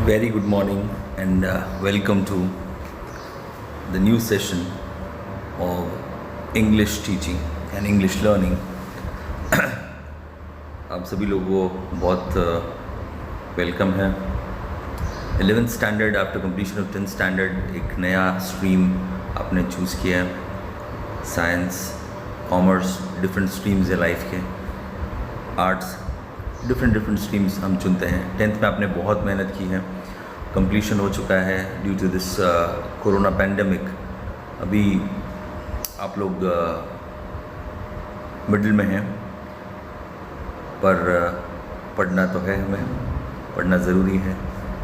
Very good morning and welcome to the new session of English teaching and English learning. आप सभी लोगों को बहुत वेलकम है. 11th standard after completion of 10th standard एक नया स्ट्रीम आपने चूज़ किया है. साइंस, कॉमर्स, डिफरेंट स्ट्रीम्स है लाइफ के. आर्ट्स, डिफरेंट स्ट्रीम्स हम चुनते हैं. 10th में आपने बहुत मेहनत की है. कंप्लीशन हो चुका है due to this corona pandemic. अभी आप लोग मिडिल में हैं, पर पढ़ना तो है, हमें पढ़ना ज़रूरी है.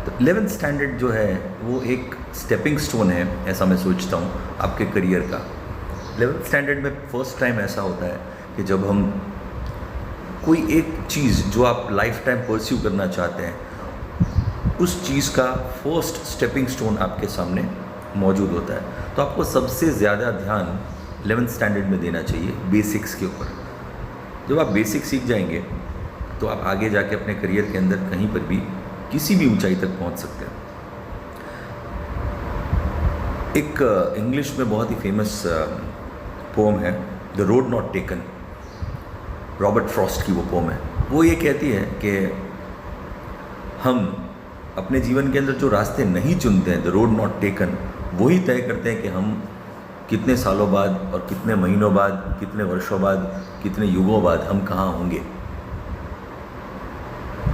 तो 11th स्टैंडर्ड जो है वो एक स्टेपिंग स्टोन है, ऐसा मैं सोचता हूँ आपके करियर का. 11th स्टैंडर्ड में फर्स्ट टाइम ऐसा होता है कि जब हम कोई एक चीज़ जो आप लाइफ टाइम परस्यू करना चाहते हैं, उस चीज़ का फर्स्ट स्टेपिंग स्टोन आपके सामने मौजूद होता है. तो आपको सबसे ज़्यादा ध्यान 11th स्टैंडर्ड में देना चाहिए बेसिक्स के ऊपर. जब आप बेसिक्स सीख जाएंगे तो आप आगे जाके अपने करियर के अंदर कहीं पर भी किसी भी ऊंचाई तक पहुंच सकते हैं. एक इंग्लिश में बहुत ही फेमस पोम है, the road not taken. Robert Frost की वो पोम है. वो ये कहती है कि हम अपने जीवन के अंदर जो रास्ते नहीं चुनते हैं, द रोड नॉट टेकन, वही तय करते हैं कि हम कितने सालों बाद और कितने महीनों बाद, कितने वर्षों बाद, कितने युगों बाद हम कहाँ होंगे.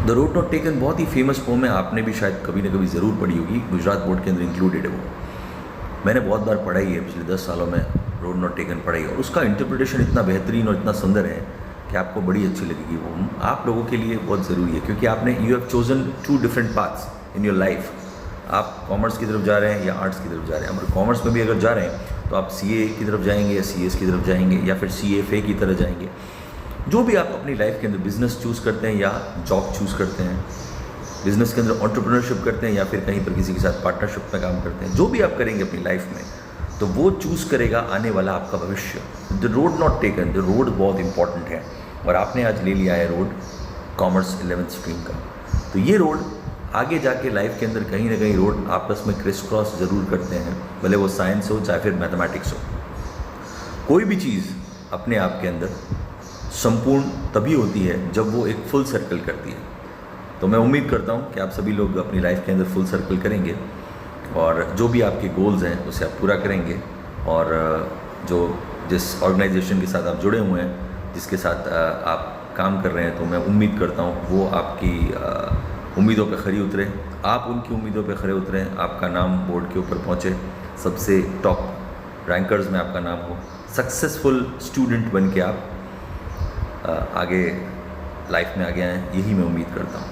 द रोड नॉट टेकन बहुत ही फेमस पोम है. आपने भी शायद कभी ना कभी ज़रूर पढ़ी होगी. गुजरात बोर्ड के अंदर इंक्लूडेड है वो. मैंने बहुत बार पढ़ाई है, पिछले 10 सालों में रोड नॉट टेकन पढ़ाई है. और उसका इंटरप्रिटेशन इतना बेहतरीन और इतना सुंदर है कि आपको बड़ी अच्छी लगेगी. वो आप लोगों के लिए बहुत ज़रूरी है, क्योंकि आपने you have chosen 2 different paths in your life. आप कॉमर्स की तरफ जा रहे हैं या आर्ट्स की तरफ जा रहे हैं. अगर कॉमर्स में भी अगर जा रहे हैं तो आप CA की तरफ जाएंगे या CS की तरफ जाएंगे या फिर CFA की तरफ जाएंगे. जो भी आप अपनी लाइफ के अंदर बिज़नेस चूज़ करते हैं या जॉब चूज़ करते हैं, बिज़नेस के अंदर एंटरप्रेन्योरशिप करते हैं या फिर कहीं पर किसी के साथ पार्टनरशिप में काम करते हैं, जो भी आप करेंगे अपनी लाइफ में, तो वो चूज़ करेगा आने वाला आपका भविष्य. The road not taken, the road बहुत इंपॉर्टेंट है. और आपने आज ले लिया है रोड कॉमर्स 11th स्ट्रीम का. तो ये रोड आगे जाके लाइफ के अंदर कहीं ना कहीं रोड आपस में क्रिस क्रॉस ज़रूर करते हैं, भले वो साइंस हो चाहे फिर मैथमेटिक्स हो. कोई भी चीज़ अपने आप के अंदर संपूर्ण तभी होती है जब वो एक फुल सर्कल करती है. तो मैं उम्मीद करता हूँ कि आप सभी लोग अपनी लाइफ के अंदर फुल सर्कल करेंगे और जो भी आपके गोल्स हैं उसे आप पूरा करेंगे. और जो जिस ऑर्गेनाइजेशन के साथ आप जुड़े हुए हैं, जिसके साथ आप काम कर रहे हैं, तो मैं उम्मीद करता हूँ वो आपकी उम्मीदों पे खरी उतरे, आप उनकी उम्मीदों पे खरे उतरें, आपका नाम बोर्ड के ऊपर पहुँचे, सबसे टॉप रैंकर्स में आपका नाम हो, सक्सेसफुल स्टूडेंट बन के आप आगे लाइफ में आगे आएँ, यही मैं उम्मीद करता हूँ.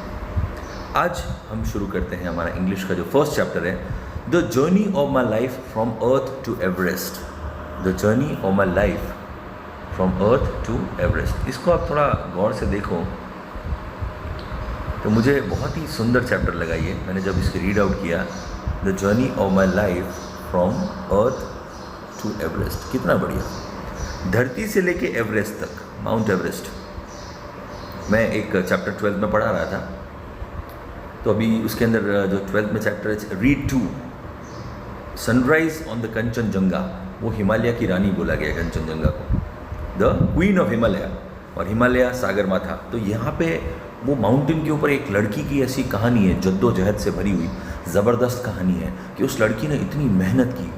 आज हम शुरू करते हैं हमारा इंग्लिश का जो फर्स्ट चैप्टर है, the journey of my life from earth to Everest. The journey of my life from earth to Everest. इसको आप थोड़ा गौर से देखो तो मुझे बहुत ही सुंदर चैप्टर लगा ये. मैंने जब इसकी रीड आउट किया, the journey of my life from earth to Everest, कितना बढ़िया. धरती से लेके एवरेस्ट तक, माउंट एवरेस्ट. मैं एक चैप्टर 12 में पढ़ा रहा था, तो अभी उसके अंदर जो 12th में चैप्टर है, read 2, sunrise on the Kanchenjunga. वो हिमालय की रानी बोला गया कंचनजंगा को, द क्वीन ऑफ हिमालय, और हिमालय सागर माथा. तो यहाँ पे वो माउंटेन के ऊपर एक लड़की की ऐसी कहानी है, जद्दोजहद से भरी हुई ज़बरदस्त कहानी है कि उस लड़की ने इतनी मेहनत की.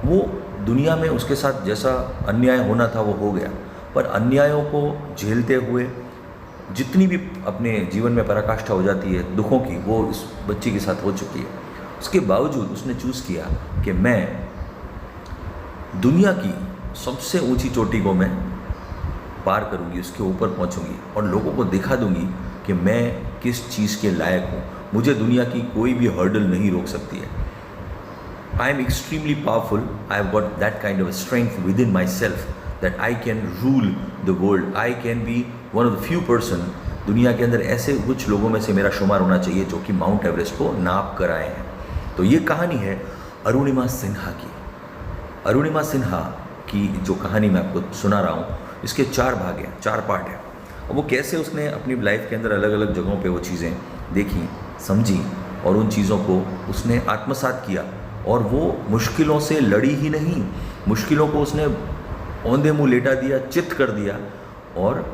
वो दुनिया में उसके साथ जैसा अन्याय होना था वो हो गया, पर अन्यायों को झेलते हुए जितनी भी अपने जीवन में पराकाष्ठा हो जाती है दुखों की, वो इस बच्ची के साथ हो चुकी है. उसके बावजूद उसने चूज़ किया कि मैं दुनिया की सबसे ऊंची चोटी को मैं पार करूंगी, उसके ऊपर पहुंचूंगी और लोगों को दिखा दूंगी कि मैं किस चीज़ के लायक हूँ. मुझे दुनिया की कोई भी हर्डल नहीं रोक सकती है. I am extremely powerful. I have got that kind of strength with in my self that I can rule the world. I can be one of the few person. दुनिया के अंदर ऐसे कुछ लोगों में से मेरा शुमार होना चाहिए जो कि माउंट एवरेस्ट को नाप कर आए हैं. तो ये कहानी है अरुणिमा सिन्हा की. अरुणिमा सिन्हा की जो कहानी मैं आपको सुना रहा हूँ, इसके 4 भाग हैं, 4 पार्ट हैं. और वो कैसे उसने अपनी लाइफ के अंदर अलग अलग जगहों पे वो चीज़ें देखी, समझी और उन चीज़ों को उसने आत्मसात किया, और वो मुश्किलों से लड़ी ही नहीं, मुश्किलों को उसने औंधे मुँह लेटा दिया, चित कर दिया, और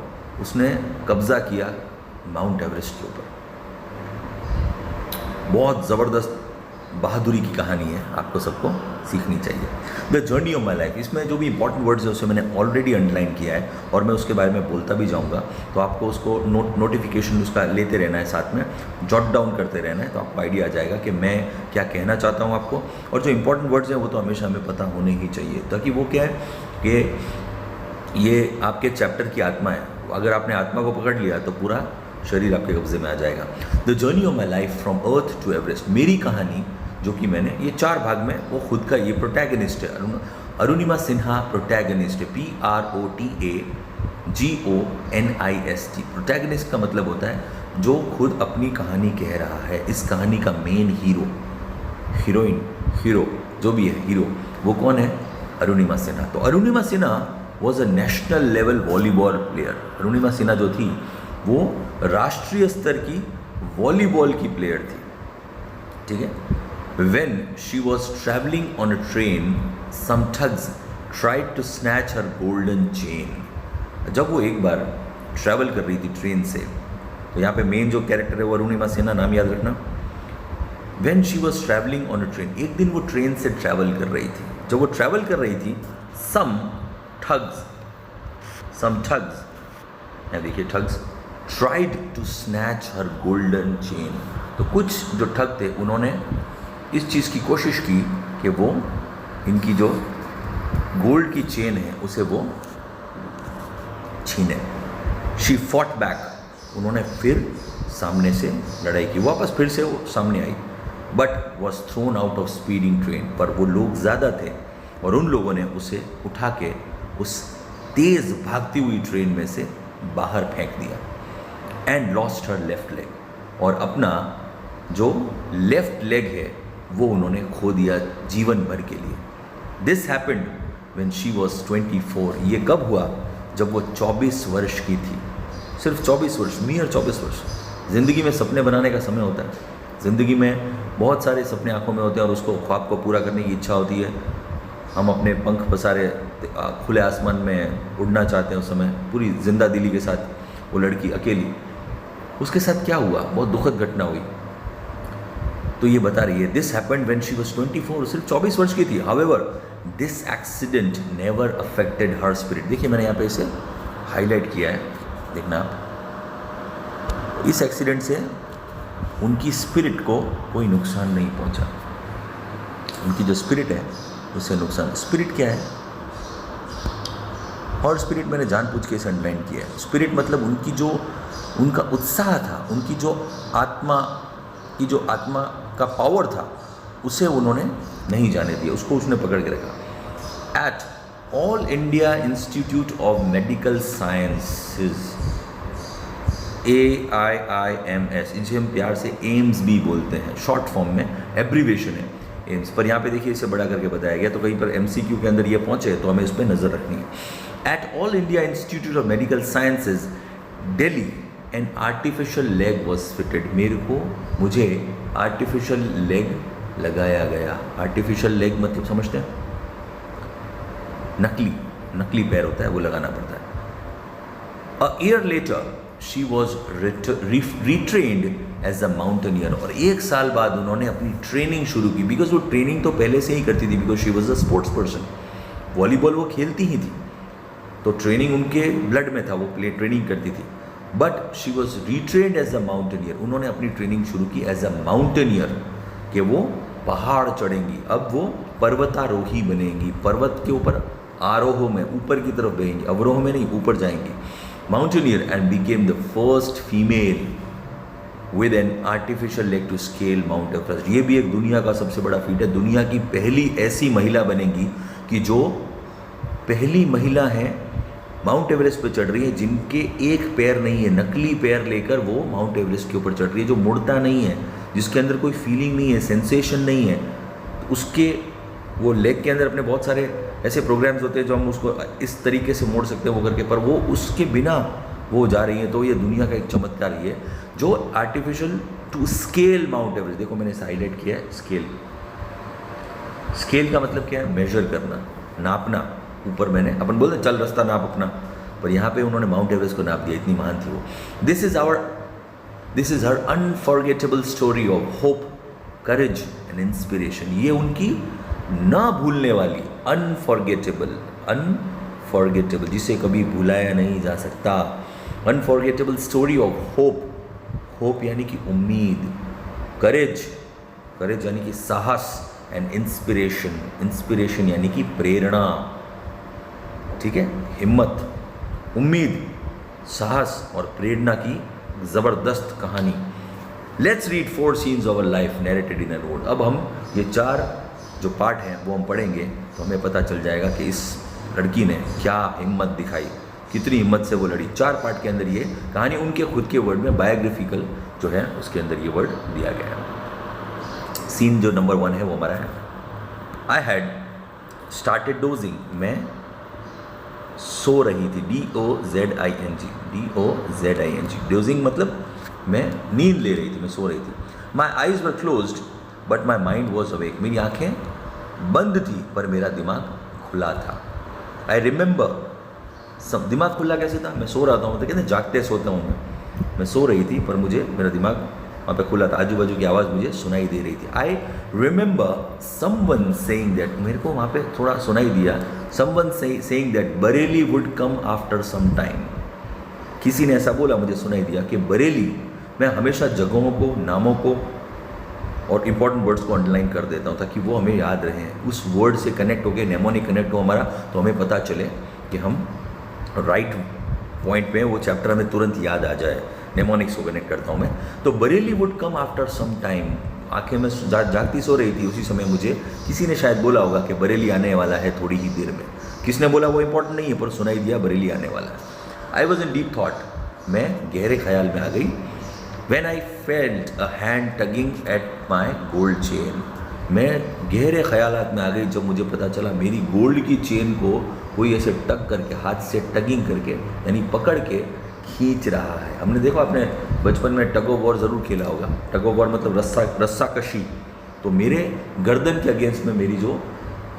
उसने कब्ज़ा किया माउंट एवरेस्ट के ऊपर। बहुत ज़बरदस्त बहादुरी की कहानी है, आपको सबको सीखनी चाहिए। The journey of my life, इसमें जो भी इंपॉर्टेंट वर्ड्स है उसे मैंने ऑलरेडी अंडरलाइन किया है और मैं उसके बारे में बोलता भी जाऊंगा, तो आपको उसको नोटिफिकेशन उसका लेते रहना है, साथ में जॉट डाउन करते रहना है, तो आपको आइडिया आ जाएगा कि मैं क्या कहना चाहता हूँ आपको। और जो इंपॉर्टेंट वर्ड्स हैं वो तो हमेशा हमें पता होने ही चाहिए, ताकि वो क्या है कि ये आपके चैप्टर की आत्मा है। अगर आपने आत्मा को पकड़ लिया तो पूरा शरीर आपके कब्जे में आ जाएगा। The journey of my life from earth to Everest, मेरी कहानी जो कि मैंने ये 4 भाग में, वो खुद का ये प्रोटैगनिस्ट है, अरुणिमा सिन्हा प्रोटैगनिस्ट है, PROTAGONIST। प्रोटैगनिस्ट का मतलब होता है जो खुद अपनी कहानी कह रहा है, इस कहानी का मेन हीरो, हीरोइन, हीरो जो भी है, हीरो वो कौन है? अरुणिमा सिन्हा। तो Arunima Sinha was a national level volleyball player. Arunima Sinha जो थी वो राष्ट्रीय स्तर की वॉलीबॉल की प्लेयर थी, ठीक है। When she was traveling on a train, some thugs tried to snatch her golden chain. जब वो एक बार ट्रैवल कर रही थी ट्रेन से, तो यहाँ पे मेन जो कैरेक्टर है वो अरुणिमा सिन्हा, नाम याद रखना। When she was traveling on a train, एक दिन वो ट्रेन से ट्रैवल कर रही थी। जब वो ट्रैवल कर रही थी, some thugs, यहाँ देखिए thugs, tried to snatch her golden chain। तो कुछ जो ठग थे उन्होंने इस चीज़ की कोशिश की कि वो इनकी जो गोल्ड की चेन है उसे वो छीने। शी फॉट बैक, उन्होंने फिर सामने से लड़ाई की, वापस फिर से वो सामने आई, but was thrown out of speeding train. पर वो लोग ज़्यादा थे और उन लोगों ने उसे उठा के उस तेज़ भागती हुई ट्रेन में से बाहर फेंक दिया। And lost her left leg, और अपना जो लेफ्ट लेग है वो उन्होंने खो दिया जीवन भर के लिए। This happened when she was 24। ये कब हुआ? जब वो 24 वर्ष की थी, सिर्फ 24 वर्ष, मियर 24 वर्ष। ज़िंदगी में सपने बनाने का समय होता है, ज़िंदगी में बहुत सारे सपने आंखों में होते हैं और उसको ख्वाब को पूरा करने की इच्छा होती है। हम अपने पंख पसारे खुले आसमान में उड़ना चाहते हैं, उस समय पूरी जिंदा दिली के साथ। वो लड़की अकेली, उसके साथ क्या हुआ? बहुत दुखद घटना हुई। तो ये बता रही है, this happened when she was 24, सिर्फ 24 वर्ष की थी। However this accident never affected her spirit. देखिए मैंने यहाँ पे इसे हाईलाइट किया है, देखना आप। इस एक्सीडेंट से उनकी स्पिरिट को कोई नुकसान नहीं पहुँचा। उनकी जो स्पिरिट है उससे नुकसान। स्पिरिट क्या है? और स्पिरिट मैंने जानबूझ के इसे अंडरलाइन किया है। स्पिरिट मतलब उनकी जो, उनका उत्साह था, उनकी जो आत्मा की, जो आत्मा का पावर था, उसे उन्होंने नहीं जाने दिया, उसको उसने पकड़ के रखा। At all India institute of medical sciences, AIIMS, इसे हम प्यार से एम्स भी बोलते हैं, शॉर्ट फॉर्म में एब्रीवेशन है एम्स। पर यहाँ पे देखिए इसे बड़ा करके बताया गया, तो कहीं पर MCQ के अंदर ये पहुँचे तो हमें इस पर नज़र रखनी है। At all India institute of medical sciences Delhi N artificial leg was fitted. मुझे आर्टिफिशियल लेग लगाया गया। आर्टिफिशियल लेग मतलब समझते हैं? नकली पैर होता है, वो लगाना पड़ता है। A year later she was retrained as a mountaineer, और 1 साल बाद उन्होंने अपनी ट्रेनिंग शुरू की। बिकॉज वो ट्रेनिंग तो पहले से ही करती थी, because she was a sports person. Volleyball वो खेलती ही थी, तो ट्रेनिंग उनके ब्लड में था, वो ट्रेनिंग करती थी। But she was retrained as a mountaineer, उन्होंने अपनी ट्रेनिंग शुरू की एज अ माउंटेनियर, कि वो पहाड़ चढ़ेंगी। अब वो पर्वतारोही बनेंगी, पर्वत के ऊपर आरोह में ऊपर की तरफ बहेंगी, अवरोह में नहीं, ऊपर जाएंगी। Mountaineer and became the first female with an artificial leg to scale Mount Everest. ये भी एक दुनिया का सबसे बड़ा फीट है। दुनिया की पहली ऐसी महिला बनेगी कि जो पहली महिला है माउंट एवरेस्ट पर चढ़ रही है जिनके एक पैर नहीं है, नकली पैर लेकर वो माउंट एवरेस्ट के ऊपर चढ़ रही है, जो मुड़ता नहीं है, जिसके अंदर कोई फीलिंग नहीं है, सेंसेशन नहीं है। उसके वो लेग के अंदर अपने बहुत सारे ऐसे प्रोग्राम्स होते हैं जो हम उसको इस तरीके से मोड़ सकते हैं वो करके, पर वो उसके बिना वो जा रही हैं। तो ये दुनिया का एक चमत्कार ही है जो artificial to scale Mount Everest, देखो मैंने इसे हाईलाइट किया है, स्केल। स्केल का मतलब क्या है? मेजर करना, नापना। ऊपर मैंने अपन बोलते चल रास्ता नाप अपना, पर यहाँ पे उन्होंने माउंट एवरेस्ट को नाप दिया, इतनी महान थी वो। This is her unforgettable story of hope, courage and inspiration. ये उनकी ना भूलने वाली, अनफॉरगेटेबल, जिसे कभी भुलाया नहीं जा सकता, unforgettable story of hope. Hope यानी कि उम्मीद, करेज यानी कि साहस, एंड इंस्पिरेशन यानी कि प्रेरणा। ठीक है, हिम्मत, उम्मीद, साहस और प्रेरणा की ज़बरदस्त कहानी। Let's read 4 scenes of a life narrated in a road। अब हम ये 4 जो पार्ट हैं वो हम पढ़ेंगे तो हमें पता चल जाएगा कि इस लड़की ने क्या हिम्मत दिखाई, कितनी हिम्मत से वो लड़ी। 4 पार्ट के अंदर ये कहानी उनके खुद के वर्ड में, बायोग्राफिकल जो है उसके अंदर ये वर्ड दिया गया है। सीन जो नंबर 1 है वो हमारा है, आई हैड स्टार्टेड डोजिंग। मैं सो रही थी, DOZING। डोजिंग मतलब मैं नींद ले रही थी, मैं सो रही थी। My eyes were closed but my mind was awake. मेरी आंखें बंद थी पर मेरा दिमाग खुला था। आई रिमेंबर, सब दिमाग खुला कैसे था? मैं सो रहा था, तो कहते हैं जागते सोता हूँ मैं सो रही थी पर मुझे मेरा दिमाग वहाँ पे खुला था, आजू बाजू की आवाज़ मुझे सुनाई दे रही थी। I remember someone saying that, मेरे को वहाँ पे थोड़ा सुनाई दिया, someone saying that Bareilly would come after some time. किसी ने ऐसा बोला, मुझे सुनाई दिया कि बरेली, मैं हमेशा जगहों को, नामों को और इम्पॉर्टेंट वर्ड्स को अंडरलाइन कर देता हूँ ताकि वो हमें याद रहें, उस वर्ड से कनेक्ट हो गए, नेमोनिक कनेक्ट हो हमारा, तो हमें पता चले कि हम राइट पॉइंट पे, वो चैप्टर हमें तुरंत याद आ जाए। नेमोनिक्स को कनेक्ट करता हूँ मैं। तो Bareilly would come after some time, आंखें में जागती सो रही थी, उसी समय मुझे किसी ने शायद बोला होगा कि बरेली आने वाला है थोड़ी ही देर में। किसने बोला वो इंपॉर्टेंट नहीं है, पर सुनाई दिया बरेली आने वाला है। I was in deep thought, मैं गहरे ख्याल में आ गई। When I felt a hand tugging at my gold chain, मैं गहरे ख्यालात में आ गई जब मुझे पता चला मेरी गोल्ड की चेन को कोई ऐसे टग करके, हाथ से टगिंग करके यानी पकड़ के खींच रहा है। हमने देखो, आपने बचपन में टग ऑफ वॉर ज़रूर खेला होगा। टग ऑफ वॉर मतलब रस्सा कशी। तो मेरे गर्दन के अगेंस्ट में मेरी जो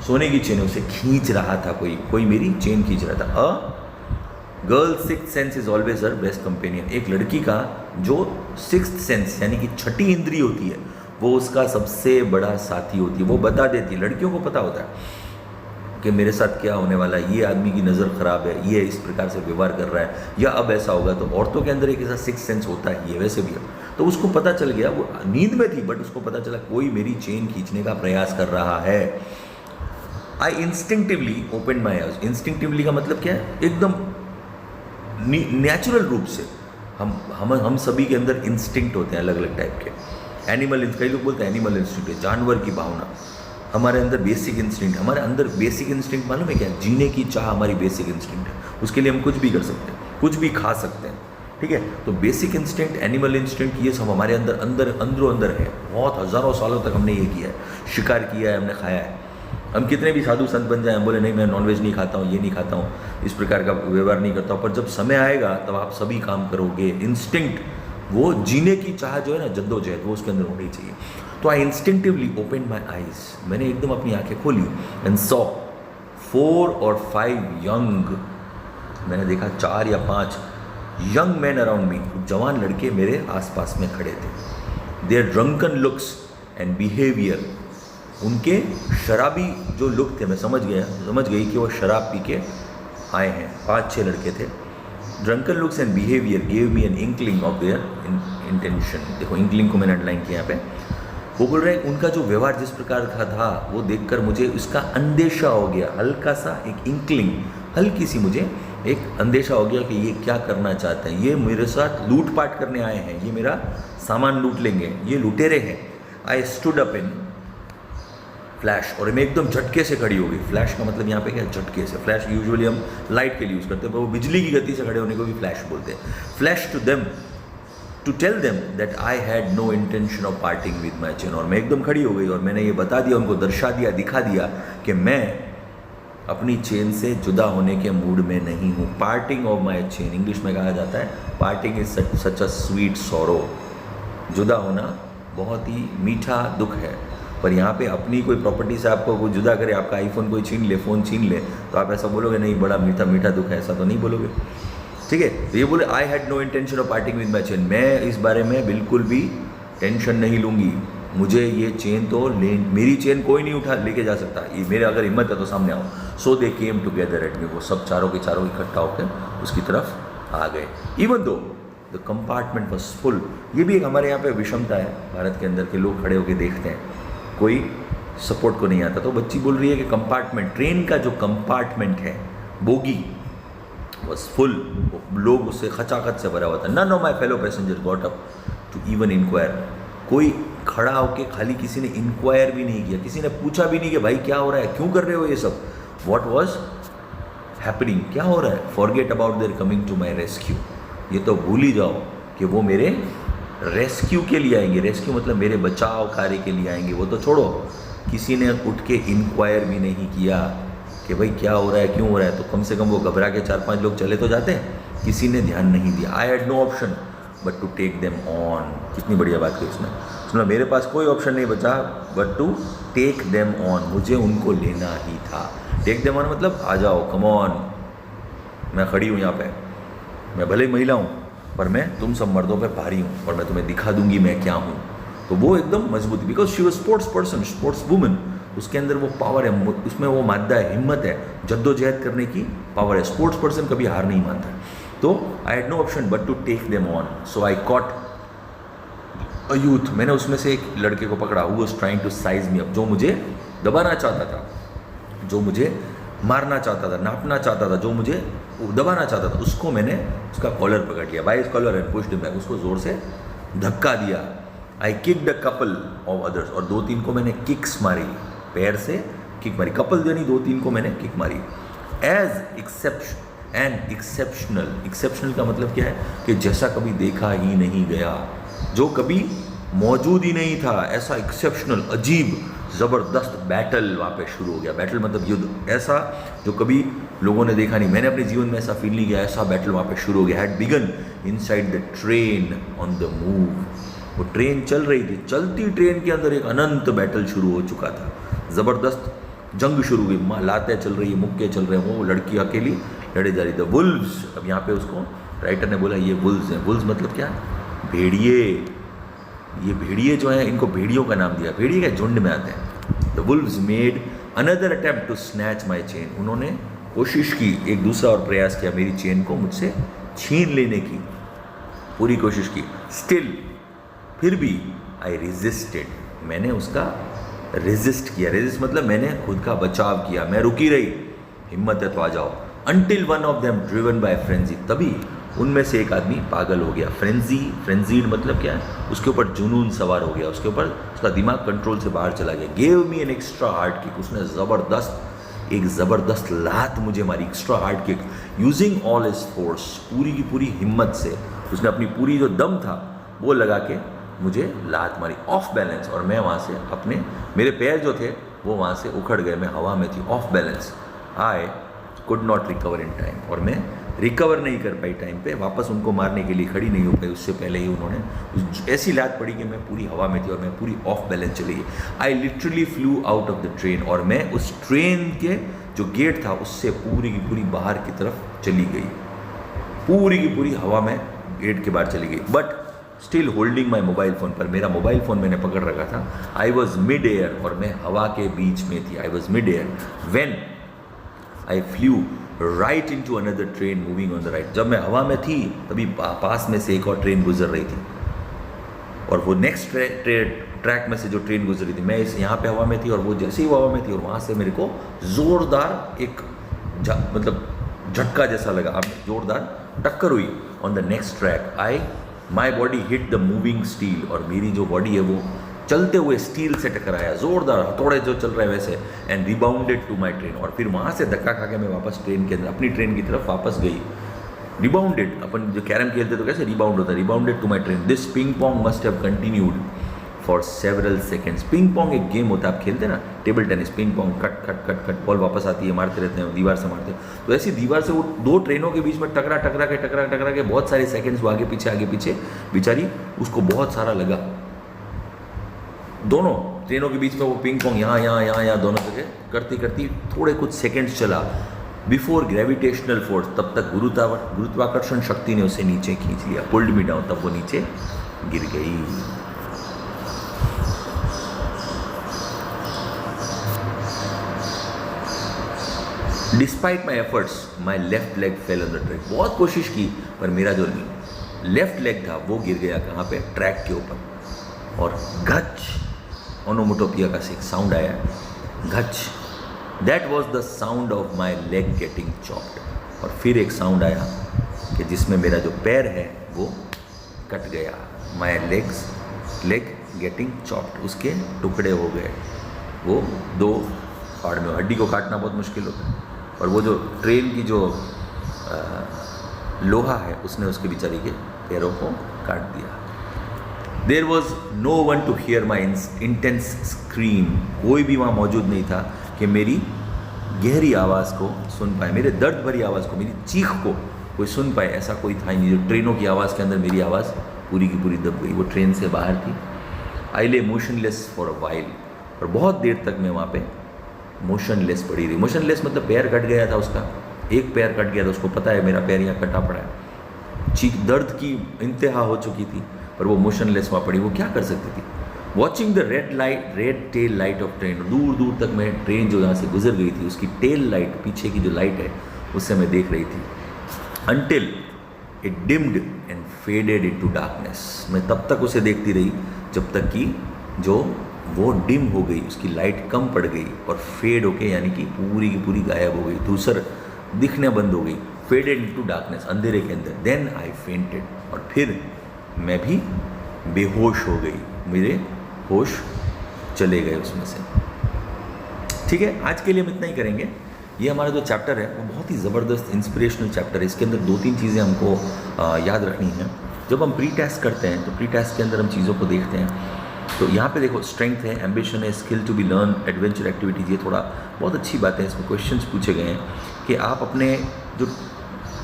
सोने की चेन है उसे खींच रहा था, कोई मेरी चेन खींच रहा था। Girl sixth sense is always her best companion. एक लड़की का जो सिक्स्थ सेंस यानी कि छठी इंद्री होती है वो उसका सबसे बड़ा साथी होती है। वो बता देती है, लड़कियों को पता होता है कि मेरे साथ क्या होने वाला है, ये आदमी की नज़र ख़राब है, ये इस प्रकार से व्यवहार कर रहा है, या अब ऐसा होगा। तो औरतों के अंदर एक ऐसा सिक्स्थ सेंस होता ही है, वैसे भी है। तो उसको पता चल गया, वो नींद में थी बट उसको पता चला कोई मेरी चेन खींचने का प्रयास कर रहा है। I instinctively open my eyes. Instinctively का मतलब क्या है? एकदम नेचुरल रूप से हम सभी के अंदर इंस्टिंक्ट होते हैं अलग अलग टाइप के। एनिमल, कई लोग बोलते हैं एनिमल इंस्टिंक्ट है, जानवर की भावना। हमारे अंदर बेसिक इंस्टिंक्ट, हमारे अंदर बेसिक इंस्टिंक्ट मालूम है क्या? जीने की चाह हमारी बेसिक इंस्टिंक्ट है। उसके लिए हम कुछ भी कर सकते हैं, कुछ भी खा सकते हैं, ठीक है। तो बेसिक इंस्टिंक्ट, एनिमल इंस्टिंक्ट, ये सब हमारे अंदरों अंदर है। बहुत हज़ारों सालों तक हमने ये किया है, शिकार किया है, हमने खाया है। हम कितने भी साधु संत बन जाए, हम बोले नहीं मैं नॉनवेज नहीं खाता हूँ, ये नहीं खाता हूँ, इस प्रकार का व्यवहार नहीं करता हूँ, पर जब समय आएगा तब आप सभी काम करोगे। इंस्टिंक्ट, वो जीने की चाह जो है ना, जद्दोजहद, वो उसके अंदर होनी चाहिए। तो आई इंस्टिंक्टिवली ओपन माई आइज, मैंने एकदम अपनी आंखें खोली एंड सॉ 4 or 5 यंग, मैंने देखा 4 या 5 यंग मैन अराउंड मी, जवान लड़के मेरे आसपास में खड़े थे। Their drunken looks and behaviour, उनके शराबी जो लुक थे, मैं समझ गई कि वो शराब पी के आए हैं। 5-6 लड़के थे। Drunken looks and behaviour gave me an inkling of their intention. देखो इंक्लिंग को मैंने अंडरलाइन किया यहाँ पे। वो बोल रहे हैं उनका जो व्यवहार जिस प्रकार का था वो देखकर मुझे उसका अंदेशा हो गया, हल्का सा एक इंक्लिंग, हल्की सी मुझे एक अंदेशा हो गया कि ये क्या करना चाहते हैं, ये मेरे साथ लूटपाट करने आए हैं, ये मेरा सामान लूट लेंगे, ये लुटेरे हैं। I stood up in flash, और मैं एकदम झटके से खड़ी हो गई। फ्लैश का मतलब यहाँ पे क्या है? झटके से। फ्लैश यूजुअली हम लाइट के लिए यूज़ करते हैं, पर वो बिजली की गति से खड़े होने को भी फ्लैश बोलते हैं। Flash to them to tell them that I had no intention of parting with my chain. और मैं एकदम खड़ी हो गई और मैंने ये बता दिया, उनको दर्शा दिया, दिखा दिया कि मैं अपनी चेन से जुदा होने के मूड में नहीं हूँ। Parting of my chain, English में कहा जाता है parting is such a sweet sorrow. जुदा होना बहुत ही मीठा दुख है। पर यहाँ पे अपनी कोई प्रॉपर्टी से आपको कोई जुदा करे, आपका आईफोन कोई छीन ले, फ़ोन छीन ले, तो आप ऐसा बोलोगे नहीं बड़ा मीठा मीठा दुख है, ऐसा तो नहीं बोलोगे। ठीक है, तो ये बोले I had no intention of parting with my chain, मैं इस बारे में बिल्कुल भी टेंशन नहीं लूँगी। मुझे ये चेन तो मेरी चेन कोई नहीं उठा लेके जा सकता, ये मेरे अगर हिम्मत है तो सामने आओ। सो दे केम टुगेदर एट मी, वो सब चारों के चारों इकट्ठा होकर उसकी तरफ आ गए। Even though the compartment was full. ये भी एक हमारे यहाँ पे विषमता है भारत के अंदर के लोग खड़े होकर देखते हैं, कोई सपोर्ट को नहीं आता। तो बच्ची बोल रही है कि कंपार्टमेंट, ट्रेन का जो कंपार्टमेंट है, बोगी वॉज फुल, लोग उससे खचाखच से भरा हुआ था। None of my fellow passenger got up to even enquire, कोई खड़ा होके खाली किसी ने इंक्वायर भी नहीं किया, किसी ने पूछा भी नहीं कि भाई क्या हो रहा है, क्यों कर रहे हो ये सब, वॉट वॉज हैपनिंग, क्या हो रहा है। Forget about their coming to my rescue, ये तो भूल ही जाओ कि वो मेरे रेस्क्यू के लिए आएंगे। रेस्क्यू मतलब मेरे बचाव कार्य के लिए आएंगे। वो तो छोड़ो, किसी ने उठ के इंक्वायर भी नहीं किया कि भाई क्या हो रहा है, क्यों हो रहा है। तो कम से कम वो घबरा के 4-5 लोग चले तो जाते हैं, किसी ने ध्यान नहीं दिया। I had no option but to take them on, कितनी बढ़िया बात की उसने। सुना, मेरे पास कोई ऑप्शन नहीं बचा but to take them on, मुझे उनको लेना ही था। टेक देम ऑन मतलब आ जाओ, कम ऑन, मैं खड़ी हूँ यहाँ पे, मैं भले ही महिला हूँ पर मैं तुम सब मर्दों पे भारी हूँ और मैं तुम्हें दिखा दूंगी मैं क्या हूँ। तो वो एकदम मजबूत, because she was sports person, sports woman, उसके अंदर वो पावर है, उसमें वो मादा है, हिम्मत है, जद्दोजहद करने की पावर है। स्पोर्ट्स पर्सन कभी हार नहीं मानता। तो I had no option but to take them on, so I caught a youth, मैंने उसमें से एक लड़के को पकड़ा, who was trying to size me up, जो मुझे दबाना चाहता था, जो मुझे मारना चाहता था, नापना चाहता था, जो मुझे दबाना चाहता था, उसको मैंने उसका कॉलर पकड़ लिया, by his collar and pushed him back, उसको ज़ोर से धक्का दिया। I kicked a couple of others, और 2-3 को मैंने किक्स मारी, पैर से किक मारी, कपल यानी 2-3 को मैंने किक मारी। एज एक्सेप्शनल का मतलब क्या है कि जैसा कभी देखा ही नहीं गया, जो कभी मौजूद ही नहीं था, ऐसा एक्सेप्शनल, अजीब, ज़बरदस्त बैटल वहाँ पे शुरू हो गया। बैटल मतलब युद्ध, ऐसा जो कभी लोगों ने देखा नहीं, मैंने अपने जीवन में ऐसा फील नहीं किया, ऐसा बैटल वहाँ पे शुरू हो गया। Had begun inside the train on the move, वो ट्रेन चल रही थी, चलती ट्रेन के अंदर एक अनंत बैटल शुरू हो चुका था, ज़बरदस्त जंग शुरू हुई, लातें चल रही है, मुक्के चल रहे हैं, वो लड़की अकेली लड़े जा रही। द वुल्व्स, अब यहाँ पे उसको राइटर ने बोला ये वुल्व्स हैं। वुल्व्स मतलब क्या, भेड़िए, ये भेड़िए जो हैं इनको भेड़ियों का नाम दिया, भेड़िए के झुंड में आते हैं। The wolves made another attempt to snatch my chain, उन्होंने कोशिश की, एक दूसरा और प्रयास किया मेरी चेन को मुझसे छीन लेने की पूरी कोशिश की। स्टिल, फिर भी आई रेजिस्टेड, मैंने उसका रेजिस्ट किया। रेजिस्ट मतलब मैंने खुद का बचाव किया, मैं रुकी रही, हिम्मत है तो आ जाओ। Until one of them driven by frenzy, तभी उनमें से एक आदमी पागल हो गया। फ्रेंजीड मतलब क्या है, उसके ऊपर जुनून सवार हो गया, उसके ऊपर उसका दिमाग कंट्रोल से बाहर चला गया। Gave me an extra hard kick, उसने एक ज़बरदस्त लात मुझे मारी, extra hard kick, using all his force, पूरी की पूरी हिम्मत से उसने अपनी पूरी जो दम था वो लगा के मुझे लात मारी, ऑफ बैलेंस, और मैं वहाँ से मेरे पैर जो थे वो वहाँ से उखड़ गए, मैं हवा में थी, of balance. I could not recover in time, और मैं रिकवर नहीं कर पाई टाइम पे, वापस उनको मारने के लिए खड़ी नहीं हो पाई, उससे पहले ही उन्होंने ऐसी लात पड़ी कि मैं पूरी हवा में थी और मैं पूरी ऑफ बैलेंस चली गई। I literally flu out of the train, और मैं उस ट्रेन के जो गेट था उससे पूरी की पूरी बाहर की तरफ चली गई, पूरी की पूरी हवा में गेट के बाहर चली गई। But still holding my mobile phone, पर मेरा मोबाइल फ़ोन मैंने पकड़ रखा था। आई वॉज मिड एयर, और मैं हवा के बीच में थी। I was mid air when I flew right into another train moving on the right. जब मैं हवा में थी तभी पास में से एक और ट्रेन गुजर रही थी, और वो नेक्स्ट ट्रैक में से जो ट्रेन गुजर रही थी, मैं यहाँ पे हवा में थी और वो जैसे ही हवा में थी, और वहाँ से मेरे को ज़ोरदार एक मतलब झटका जैसा लगा, अब ज़ोरदार टक्कर हुई on the next track. My body hit the moving steel, और मेरी जो बॉडी है वो चलते हुए स्टील से टकराया, ज़ोरदार हथौड़े जो चल रहे हैं वैसे, and rebounded to my train, और फिर वहाँ से धक्का खा के मैं वापस ट्रेन के अंदर अपनी ट्रेन की तरफ वापस गई। रिबाउंडेड, अपन जो कैरम खेलते तो कैसे रिबाउंड होता है, rebounded to my train. This ping pong must have continued for several seconds. Ping pong एक गेम होता है, आप खेलते हैं ना table tennis, ping pong, cut cut cut cut, ball वापस आती है, मारते रहते हैं, दीवार से मारते हैं। तो ऐसी दीवार से वो दो ट्रेनों के बीच में टकरा टकरा के बहुत सारे सेकेंड्स वो आगे पीछे बेचारी उसको बहुत सारा लगा। दोनों ट्रेनों के बीच में वो पिंग पोंग यहाँ दोनों जगह करती करती थोड़े कुछ सेकेंड्स चला बिफोर ग्रेविटेशनल फोर्स, तब तक गुरुत्वाकर्षण शक्ति ने उसे नीचे खींच लिया, पुल्ड मी डाउन, तब वो नीचे गिर गई। Despite my efforts my left leg fell on the track. बहुत कोशिश की पर मेरा जो लेफ्ट लेग था वो गिर गया कहाँ पे, ट्रैक के ऊपर। और घच, ओनोमोटोपिया का एक साउंड आया, घच, that was the sound of my leg getting chopped. और फिर एक साउंड आया कि जिसमें मेरा जो पैर है वो कट गया, माई लेग गेटिंग चॉप्ड, उसके टुकड़े हो गए। वो दो पार्ट में, हड्डी को काटना बहुत मुश्किल होता है, और वो जो ट्रेन की जो लोहा है उसने उसके बेचारी के पैरों को काट दिया। There was no one to hear my intense scream. कोई भी वहाँ मौजूद नहीं था कि मेरी गहरी आवाज़ को सुन पाए, मेरे दर्द भरी आवाज़ को, मेरी चीख को कोई सुन पाए, ऐसा कोई था ही नहीं। जो ट्रेनों की आवाज़ के अंदर मेरी आवाज़ पूरी की पूरी दब गई, वो ट्रेन से बाहर थी। आई ले मोशनलेस फॉर अ वाइल, और बहुत देर तक मैं वहाँ पे मोशनलेस पड़ी रही। मोशनलेस मतलब पैर कट गया था उसका, एक पैर कट गया था, उसको पता है मेरा पैर यहाँ कटा पड़ा है, चीख दर्द की इंतहा हो चुकी थी, पर वो मोशनलेस वहाँ पड़ी। वो क्या कर सकती थी? Watching the red tail light of train, दूर दूर तक मैं ट्रेन जो यहाँ से गुजर गई थी उसकी टेल लाइट, पीछे की जो लाइट है उससे मैं देख रही थी। Until it deemed and faded into darkness, मैं तब तक उसे देखती रही जब तक कि जो वो डिम हो गई, उसकी लाइट कम पड़ गई और फेड होके यानी कि पूरी की पूरी गायब हो गई, धूसर दिखना बंद हो गई, फेडेड इनटू डार्कनेस, अंधेरे के अंदर। देन आई फेंटेड, और फिर मैं भी बेहोश हो गई, मेरे होश चले गए उसमें से। ठीक है, आज के लिए हम इतना ही करेंगे। ये हमारा जो चैप्टर है वो बहुत ही ज़बरदस्त इंस्पिरेशनल चैप्टर है। इसके अंदर 2-3 चीज़ें हमको याद रखनी हैं। जब हम प्री टेस्ट करते हैं तो प्री टेस्ट के अंदर हम चीज़ों को देखते हैं। तो यहाँ पे देखो, स्ट्रेंथ है, एम्बिशन है, skill to be learn, adventure activities, ये थोड़ा बहुत अच्छी बात है। इसमें क्वेश्चंस पूछे गए हैं कि आप अपने जो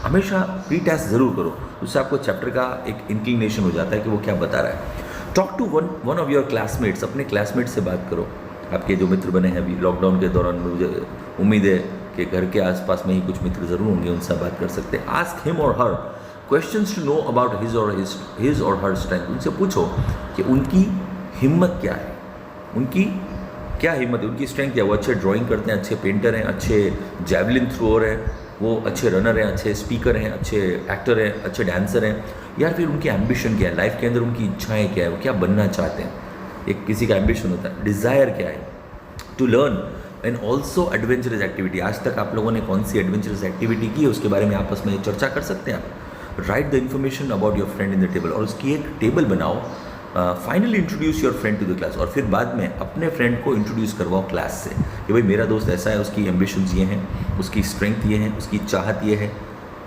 हमेशा प्री टेस्ट ज़रूर करो, उससे आपको चैप्टर का एक इंक्लिनेशन हो जाता है कि वो क्या बता रहा है। Talk to one of your classmates, अपने क्लासमेट से बात करो। आपके जो मित्र बने हैं अभी लॉकडाउन के दौरान, मुझे उम्मीद है कि घर के आसपास में ही कुछ मित्र ज़रूर होंगे, उनसे बात कर सकते हैं। Ask him or her questions to know about his or her strength. उनसे पूछो कि उनकी हिम्मत क्या है, उनकी क्या हिम्मत है, उनकी स्ट्रेंथ क्या है। वो अच्छे ड्राइंग करते हैं, अच्छे पेंटर हैं, अच्छे जैवलिन थ्रोअर हैं, वो अच्छे रनर हैं, अच्छे स्पीकर हैं, अच्छे एक्टर हैं, अच्छे डांसर हैं, या फिर उनकी एम्बिशन क्या है, लाइफ के अंदर उनकी इच्छाएं क्या है, वो क्या बनना चाहते हैं। एक किसी का एम्बिशन होता है, डिज़ायर क्या है, to learn and also adventurous activity. आज तक आप लोगों ने कौन सी एडवेंचरस एक्टिविटी की है उसके बारे में आपस में चर्चा कर सकते हैं आप। Write the information about your friend in the table, और उसकी एक टेबल बनाओ। Finally introduce your friend to the class, और फिर बाद में अपने फ्रेंड को इंट्रोड्यूस करवाओ क्लास से कि भाई मेरा दोस्त ऐसा है, उसकी एम्बिशंस ये हैं, उसकी स्ट्रेंथ ये है, उसकी चाहत ये है,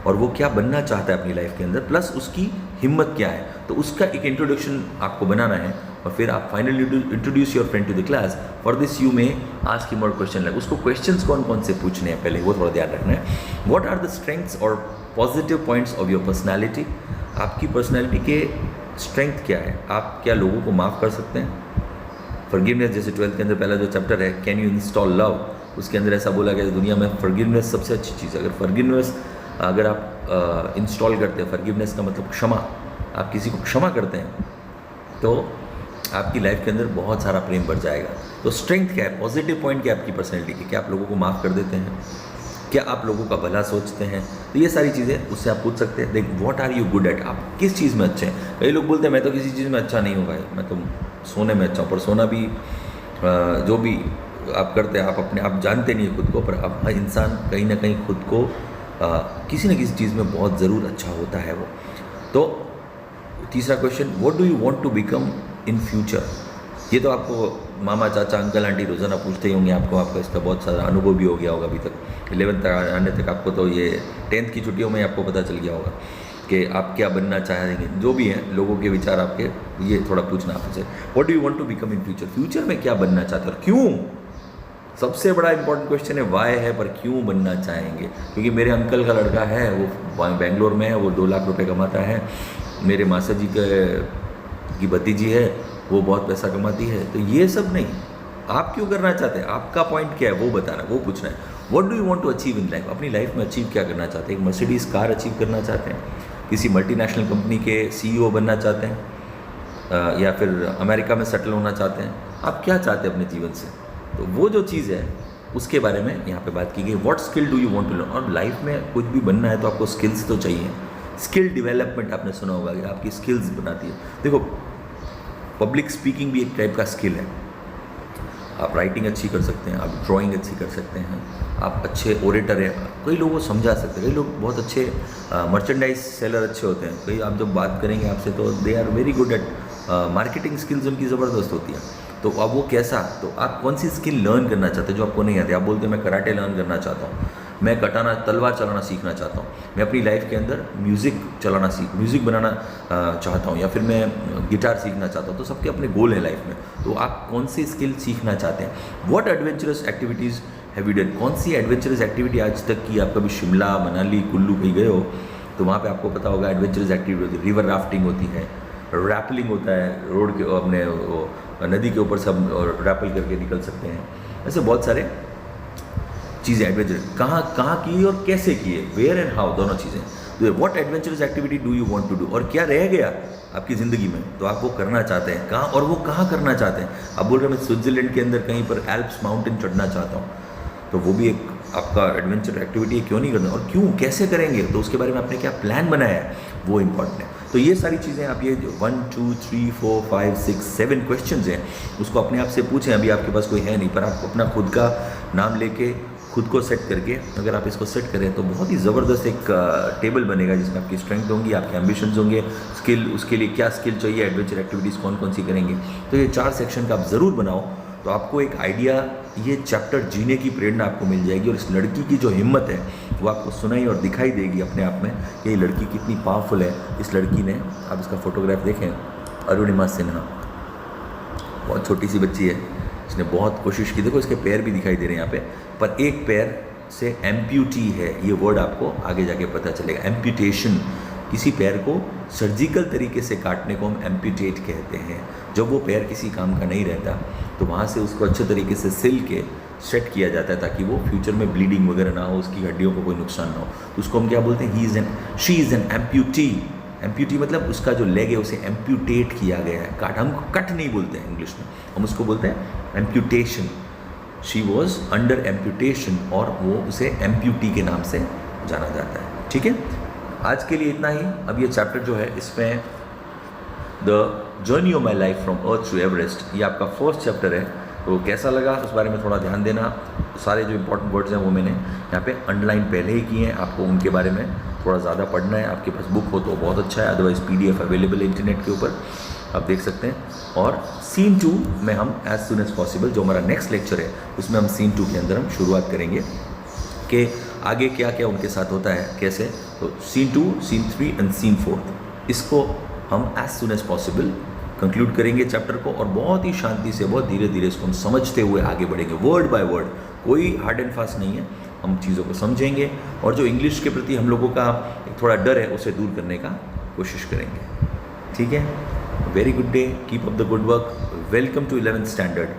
और वो क्या बनना चाहता है अपनी लाइफ के अंदर, प्लस उसकी हिम्मत क्या है। तो उसका एक इंट्रोडक्शन आपको बनाना है, और फिर आप finally introduce your friend to the class. For this you may ask him और क्वेश्चन लाइक, उसको क्वेश्चंस कौन कौन से पूछने हैं पहले वो थोड़ा ध्यान रखना है। व्हाट आर द स्ट्रेंथ्स और positive points of your personality, आपकी पर्सनैलिटी के स्ट्रेंथ क्या है, आप क्या लोगों को माफ़ कर सकते हैं। फॉरगिवनेस, जैसे 12th के अंदर पहला जो चैप्टर है कैन यू इंस्टॉल लव, उसके अंदर ऐसा बोला गया दुनिया में फॉरगिवनेस सबसे अच्छी चीज़ है। अगर फॉरगिवनेस अगर आप इंस्टॉल करते हैं, फॉरगिवनेस का मतलब क्षमा, आप किसी को क्षमा करते हैं तो आपकी लाइफ के अंदर बहुत सारा प्रेम बढ़ जाएगा। तो स्ट्रेंथ क्या है, पॉजिटिव पॉइंट क्या है आपकी पर्सनैलिटी की, क्या आप लोगों को माफ़ कर देते हैं, क्या आप लोगों का भला सोचते हैं। तो ये सारी चीज़ें उससे आप पूछ सकते हैं। देख what are you good at, आप किस चीज़ में अच्छे हैं। कई लोग बोलते हैं मैं तो किसी चीज़ में अच्छा नहीं हूँ भाई, मैं तो सोने में अच्छा हूँ, पर सोना भी जो भी आप करते हैं आप जानते नहीं है खुद को, पर आप इंसान कहीं ना कहीं खुद को किसी न किसी चीज़ में बहुत ज़रूर अच्छा होता है वो। तो तीसरा question, what do you want to become in future. ये तो आपको मामा चाचा अंकल आंटी रोज़ाना पूछते ही होंगे, आपका इसका बहुत सारा अनुभव भी हो गया होगा अभी तक। 11th तक आने तक आपको तो ये 10th की छुट्टियों में आपको पता चल गया होगा। कि आप क्या बनना चाहेंगे, जो भी हैं लोगों के विचार आपके, ये थोड़ा पूछना आपसे। What do you want to become in future, future में क्या बनना चाहते हो और क्यों। सबसे बड़ा इंपॉर्टेंट क्वेश्चन है वाई है, पर क्यों बनना चाहेंगे। क्योंकि मेरे अंकल का लड़का है, वो बेंगलोर में है, वो 2 लाख रुपए कमाता है। मेरे मासा जी की भतीजी है, वो बहुत पैसा कमाती है। तो ये सब नहीं, आप क्यों करना चाहते हैं, आपका पॉइंट क्या है वो बताना, वो पूछना है। What do you want to achieve in life, अपनी लाइफ में अचीव क्या करना चाहते हैं। एक मर्सिडीज़ कार अचीव करना चाहते हैं, किसी मल्टीनेशनल कंपनी के CEO बनना चाहते हैं, या फिर अमेरिका में सेटल होना चाहते हैं। आप क्या चाहते हैं अपने जीवन से, तो वो जो चीज़ है उसके बारे में यहाँ पे बात की गई। What skill do you want to learn, और लाइफ में कुछ भी बनना है तो आपको स्किल्स तो चाहिए। स्किल डेवलपमेंट आपने सुना होगा कि आपकी स्किल्स बनाती है। देखो, पब्लिक स्पीकिंग भी एक टाइप का स्किल है। आप राइटिंग अच्छी कर सकते हैं, आप ड्राइंग अच्छी कर सकते हैं, आप अच्छे ओरेटर हैं, कई लोगों को समझा सकते हैं। कई लोग बहुत अच्छे मर्चेंडाइज सेलर अच्छे होते हैं। कई आप जब बात करेंगे आपसे तो they are very good at marketing skills, उनकी ज़बरदस्त होती है। तो अब वो कैसा, तो आप कौन सी स्किल लर्न करना चाहते हैं जो आपको नहीं आती। आप बोलते हैं मैं कराटे लर्न करना चाहता हूँ, मैं कटाना तलवार चलाना सीखना चाहता हूँ, मैं अपनी लाइफ के अंदर म्यूज़िक बनाना चाहता हूँ, या फिर मैं गिटार सीखना चाहता हूँ। तो सबके अपने गोल हैं लाइफ में। तो आप कौन सी स्किल सीखना चाहते हैं। What adventurous activities have you done, कौन सी एडवेंचरस एक्टिविटी आज तक की। आप कभी शिमला, मनाली, कुल्लू कहीं गए हो तो वहाँ पे आपको पता होगा एडवेंचरस एक्टिविटी होती है। रिवर राफ्टिंग होती है, रैपलिंग होता है, रोड के अपने नदी के ऊपर सब रैपल करके निकल सकते हैं। ऐसे बहुत सारे चीज़ें एडवेंचर कहाँ की और कैसे की है, वेयर एंड हाउ, दोनों चीज़ें। तो what adventurous activity do you want to do, और क्या रह गया आपकी ज़िंदगी में तो आप वो करना चाहते हैं कहाँ, और वो कहाँ करना चाहते हैं। आप बोल रहे हैं मैं स्विट्ज़रलैंड के अंदर कहीं पर एल्प्स माउंटेन चढ़ना चाहता हूँ, तो वो भी एक आपका एडवेंचर एक्टिविटी है। क्यों नहीं करना, और क्यों, कैसे करेंगे, तो उसके बारे में आपने क्या प्लान बनाया है, वो इंपॉर्टेंट है। तो ये सारी चीज़ें आप ये 1 2 3 4 5 6 7 क्वेश्चंस हैं, उसको अपने आप से पूछें। अभी आपके पास कोई है नहीं, पर आप अपना खुद का नाम लेके खुद को सेट करके अगर आप इसको सेट करें तो बहुत ही ज़बरदस्त एक टेबल बनेगा जिसमें आपकी स्ट्रेंथ होंगी, आपके एम्बिशंस होंगे, स्किल, उसके लिए क्या स्किल चाहिए, एडवेंचर एक्टिविटीज़ कौन कौन सी करेंगे। तो ये 4 सेक्शन का आप ज़रूर बनाओ, तो आपको एक आइडिया, ये चैप्टर जीने की प्रेरणा आपको मिल जाएगी। और इस लड़की की जो हिम्मत है वो आपको सुनाई और दिखाई देगी अपने आप में कि ये लड़की कितनी पावरफुल है। इस लड़की ने, आप इसका फोटोग्राफ देखें, अरुणिमा सिन्हा, बहुत छोटी सी बच्ची है, इसने बहुत कोशिश की। देखो इसके पैर भी दिखाई दे रहे हैं यहाँ पे, पर एक पैर से एम्प्यूटी है, ये वर्ड आपको आगे जाके पता चलेगा। एम्प्यूटेशन, किसी पैर को सर्जिकल तरीके से काटने को हम एम्प्यूटेट कहते हैं। जब वो पैर किसी काम का नहीं रहता तो वहाँ से उसको अच्छे तरीके से सिल के सेट किया जाता है ताकि वो फ्यूचर में ब्लीडिंग वगैरह ना हो, उसकी हड्डियों को कोई नुकसान ना हो। तो उसको हम क्या बोलते हैं, she is an amputee. Amputee मतलब उसका जो लेग है उसे एम्प्यूटेट किया गया है। हम कट नहीं बोलते हैं इंग्लिश में, हम उसको बोलते हैं amputation. She was under amputation, और वो उसे एम्प्यूटी के नाम से जाना जाता है। ठीक है, आज के लिए इतना ही। अब ये चैप्टर जो है इसमें the journey of my life from earth to Everest, ये आपका फर्स्ट चैप्टर है। तो कैसा लगा उस बारे में थोड़ा ध्यान देना। सारे जो इंपॉर्टेंट वर्ड्स हैं वो मैंने यहाँ पे अंडरलाइन पहले ही किए हैं, आपको उनके बारे में थोड़ा ज़्यादा पढ़ना है। आपके पास बुक हो तो बहुत अच्छा है, अदरवाइज़ PDF अवेलेबल है इंटरनेट के ऊपर, आप देख सकते हैं। और सीन 2 में हम एज सुन एज पॉसिबल, जो हमारा नेक्स्ट लेक्चर है उसमें हम सीन 2 के अंदर हम शुरुआत करेंगे कि आगे क्या क्या उनके साथ होता है, कैसे। तो सीन 2, सीन 3 एंड सीन 4, इसको हम as soon as possible conclude करेंगे चैप्टर को, और बहुत ही शांति से, बहुत धीरे धीरे इसको हम समझते हुए आगे बढ़ेंगे, वर्ड बाय वर्ड। कोई हार्ड एंड फास्ट नहीं है, हम चीज़ों को समझेंगे और जो इंग्लिश के प्रति हम लोगों का थोड़ा डर है उसे दूर करने का कोशिश करेंगे। ठीक है, very good day, keep up the good work, welcome to 11th standard.